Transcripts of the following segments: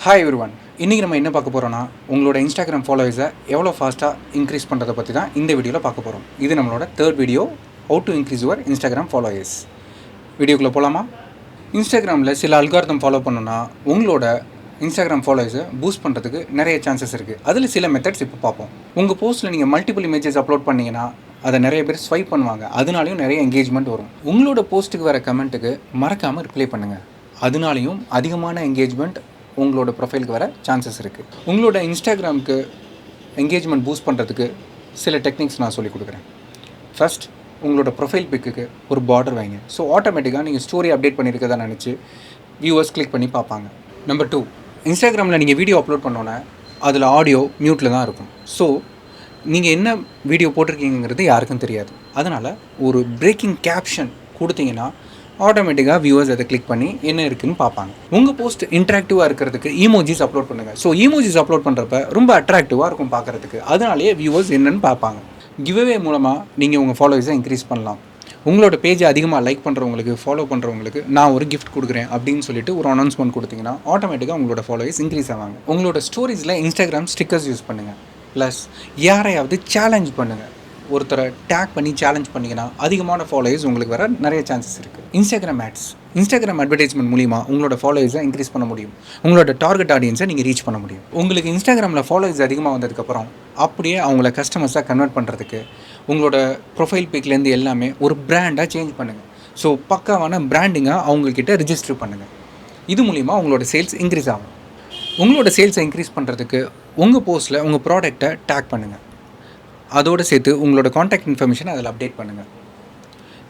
Hi everyone. இன்னைக்கு நம்ம என்ன பார்க்க போறோம்னா உங்களோட Instagram followers-ஐ எவ்வளவு ஃபாஸ்டா இன்கிரீஸ் பண்றத பத்தி தான் இந்த வீடியோல பார்க்க போறோம். இது நம்மளோட third video, how to increase your Instagram followers. வீடியோக்குள்ள போலாமா? Instagramல சில அல்காரிதம் ஃபாலோ பண்ணனும்னா உங்களோட Instagram followers-ஐ பூஸ்ட் பண்றதுக்கு நிறைய சான்சஸ் இருக்கு. அதுல சில மெத்தட்ஸ் இப்ப பார்ப்போம். உங்க போஸ்ட்ல நீங்க மல்டிபிள் இமேजेस அப்லோட் பண்ணீங்கனா அதை நிறைய பேர் ஸ்வைப் பண்ணுவாங்க. அதனாலயும் நிறைய என்கேஜ்மென்ட் வரும். உங்களோட போஸ்ட்டுக்கு வர கமெண்ட்டுக்கு மறக்காம ரிப்ளை பண்ணுங்க. அதனாலயும் அதிகமான என்கேஜ்மென்ட் உங்களோட ப்ரொஃபைலுக்கு வர சான்சஸ் இருக்குது. உங்களோட இன்ஸ்டாகிராமுக்கு என்கேஜ்மெண்ட் பூஸ்ட் பண்ணுறதுக்கு சில டெக்னிக்ஸ் நான் சொல்லிக் கொடுக்குறேன். ஃபர்ஸ்ட், உங்களோட ப்ரொஃபைல் பிக்குக்கு ஒரு பார்டர் வைங்க. ஸோ ஆட்டோமேட்டிக்காக நீங்கள் ஸ்டோரி அப்டேட் பண்ணியிருக்கதா நினச்சி வியூவர்ஸ் கிளிக் பண்ணி பார்ப்பாங்க. நம்பர் 2, இன்ஸ்டாகிராமில் நீங்கள் வீடியோ அப்லோட் பண்ணோன்னே அதில் ஆடியோ மியூட்டில் தான் இருக்கும். ஸோ நீங்கள் என்ன வீடியோ போட்டிருக்கீங்கிறது யாருக்கும் தெரியாது. அதனால் ஒரு பிரேக்கிங் கேப்ஷன் கொடுத்தீங்கன்னா ஆட்டோமேட்டிக்காக வியூவர்ஸ் அதை கிளிக் பண்ணி என்ன இருக்குன்னு பார்ப்பாங்க. உங்கள் போஸ்ட் இன்ட்ராக்டிவாக இருக்கிறதுக்கு ஈமோஜிஸ் அப்லோட் பண்ணுங்கள். ஸோ ஈமோஜிஸ் அப்லோட் பண்ணுறப்ப ரொம்ப அட்ராக்டிவாக இருக்கும் பார்க்குறதுக்கு. அதனாலேயே வியூவர்ஸ் என்னென்னு பார்ப்பாங்க. கிவ்அவே மூலமாக நீங்கள் உங்கள் ஃபாலோவர்ஸை இன்க்ரீஸ் பண்ணலாம். உங்களோட பேஜை அதிகமாக லைக் பண்ணுறவங்களுக்கு, ஃபாலோ பண்ணுறவங்களுக்கு நான் ஒரு கிஃப்ட் கொடுக்குறேன் அப்படின்னு சொல்லிட்டு ஒரு அனௌன்ஸ்மெண்ட் கொடுத்தீங்கன்னா ஆட்டோமேட்டிக்காக உங்களோட ஃபாலோவர்ஸ் இன்க்ரீஸ் ஆவாங்க. உங்களோட ஸ்டோரிஸில் இன்ஸ்டாகிராம் ஸ்டிக்கர்ஸ் யூஸ் பண்ணுங்கள். ப்ளஸ் யாரையாவது சேலஞ்ச் பண்ணுங்கள். ஒருத்தரை டேக் பண்ணி சேலஞ்ச் பண்ணிங்கன்னா அதிகமான ஃபாலோவர்ஸ் உங்களுக்கு வர நிறைய சான்சஸ் இருக்குது. இன்ஸ்டாகிராம் அட்வர்டைஸ்மெண்ட் மூலிமா உங்களோட ஃபாலோவர்ஸை இன்க்ரீஸ் பண்ண முடியும். உங்களோட டார்கெட் ஆடியன்ஸை நீங்கள் ரீச் பண்ண முடியும். உங்களுக்கு இன்ஸ்டாகிராமில் ஃபாலோவர்ஸ் அதிகமாக வந்ததுக்கப்புறம் அப்படியே அவங்கள கஸ்டமர்ஸாக கன்வெர்ட் பண்ணுறதுக்கு உங்களோட ப்ரொஃபைல் பிக்லேருந்து எல்லாமே ஒரு பிராண்டாக சேஞ்ச் பண்ணுங்கள். ஸோ பக்காவான பிராண்டிங்காக அவங்கக்கிட்ட ரிஜிஸ்டர் பண்ணுங்கள். இது மூலிமா உங்களோட சேல்ஸ் இன்க்ரீஸ் ஆகும். உங்களோட சேல்ஸை இன்க்ரீஸ் பண்ணுறதுக்கு உங்கள் போஸ்ட்டில் உங்கள் ப்ராடக்டை டேக் பண்ணுங்கள். அதோடு சேர்த்து உங்களோட காண்டாக்ட் இன்ஃபர்மேஷனை அதில் அப்டேட் பண்ணுங்கள்.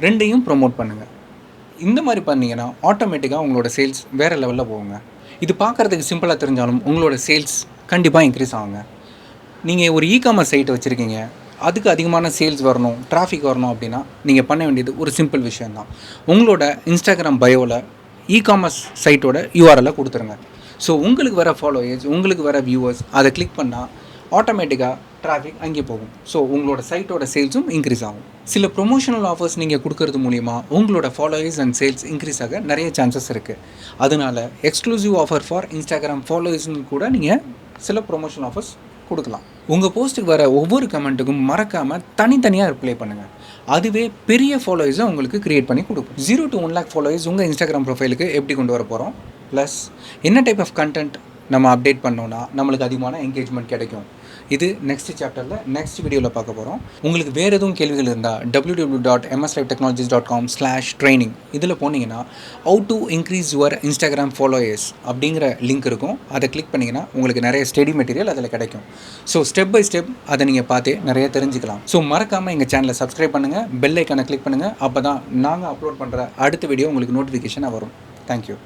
ரெண்டையும் ப்ரொமோட் பண்ணுங்கள். இந்த மாதிரி பண்ணிங்கன்னா ஆட்டோமேட்டிக்காக உங்களோட சேல்ஸ் வேறு லெவலில் போகுங்க. இது பார்க்குறதுக்கு சிம்பிளாக தெரிஞ்சாலும் உங்களோட சேல்ஸ் கண்டிப்பாக இன்க்ரீஸ் ஆகுங்க. நீங்கள் ஒரு இ-காமர்ஸ் சைட்டை வச்சுருக்கீங்க, அதுக்கு அதிகமான சேல்ஸ் வரணும், டிராஃபிக் வரணும் அப்படின்னா நீங்கள் பண்ண வேண்டியது ஒரு சிம்பிள் விஷயந்தான். உங்களோட இன்ஸ்டாகிராம் பயோவில் இ-காமர்ஸ் சைட்டோட யூஆர்எல்லை கொடுத்துருங்க. ஸோ உங்களுக்கு வர ஃபாலோவர்ஸ், உங்களுக்கு வர வியூவர்ஸ் அதை கிளிக் பண்ணால் ஆட்டோமேட்டிக்காக டிராஃபிக் அங்கே போகும். ஸோ உங்களோட சைட்டோட சேல்ஸும் இன்க்ரீஸ் ஆகும். சில ப்ரொமோஷனல் ஆஃபர்ஸ் நீங்கள் கொடுக்கறது மூலிமா உங்களோட ஃபாலோவர்ஸ் அண்ட் சேல்ஸ் இன்க்ரீஸ் ஆக நிறைய சான்சஸ் இருக்குது. அதனால் எக்ஸ்க்ளூசிவ் ஆஃபர் ஃபார் இன்ஸ்டாகிராம் ஃபாலோவர்ஸ்னு கூட நீங்கள் சில ப்ரொமோஷனல் ஆஃபர்ஸ் கொடுக்கலாம். உங்கள் போஸ்ட்டுக்கு வர ஒவ்வொரு கமெண்ட்டுக்கும் மறக்காமல் தனித்தனியாக ரிப்ளை பண்ணுங்கள். அதுவே பெரிய ஃபாலோவர்ஸை உங்களுக்கு க்ரியேட் பண்ணி கொடுக்கும். 0 to 1 lakh ஃபாலோவர்ஸ் உங்கள் இன்ஸ்டாகிராம் ப்ரொஃபைலுக்கு எப்படி கொண்டு வர போகிறோம், ப்ளஸ் என்ன டைப் ஆஃப் கண்டென்ட் நம்ம அப்டேட் பண்ணோன்னா நம்மளுக்கு அதிகமான என்கேஜ்மெண்ட் கிடைக்கும். இது நெக்ஸ்ட் சாப்டரில் நெக்ஸ்ட் வீடியோவில் பார்க்க போகிறோம். உங்களுக்கு வேறு எதுவும் கேள்விகள் இருந்தால் www.mslivetechnologies.com/training இதில் போனீங்கன்னா how to increase your Instagram followers அப்படிங்கிற லிங்க் இருக்கும். அதை கிளிக் பண்ணிங்கன்னா உங்களுக்கு நிறைய ஸ்டடி மெட்டீரியல் அதில் கிடைக்கும். ஸோ ஸ்டெப் பை ஸ்டெப் அதை நீங்கள் பார்த்தே நிறைய தெரிஞ்சுக்கலாம். ஸோ மறக்காமல் எங்கள் சேனலை சப்ஸ்கிரைப் பண்ணுங்கள், பெல் ஐக்கானை கிளிக் பண்ணுங்கள். அப்போ தான் நாங்கள் அப்லோட் பண்ணுற அடுத்த வீடியோ உங்களுக்கு நோட்டிஃபிகேஷனாக வரும். தேங்க்யூ.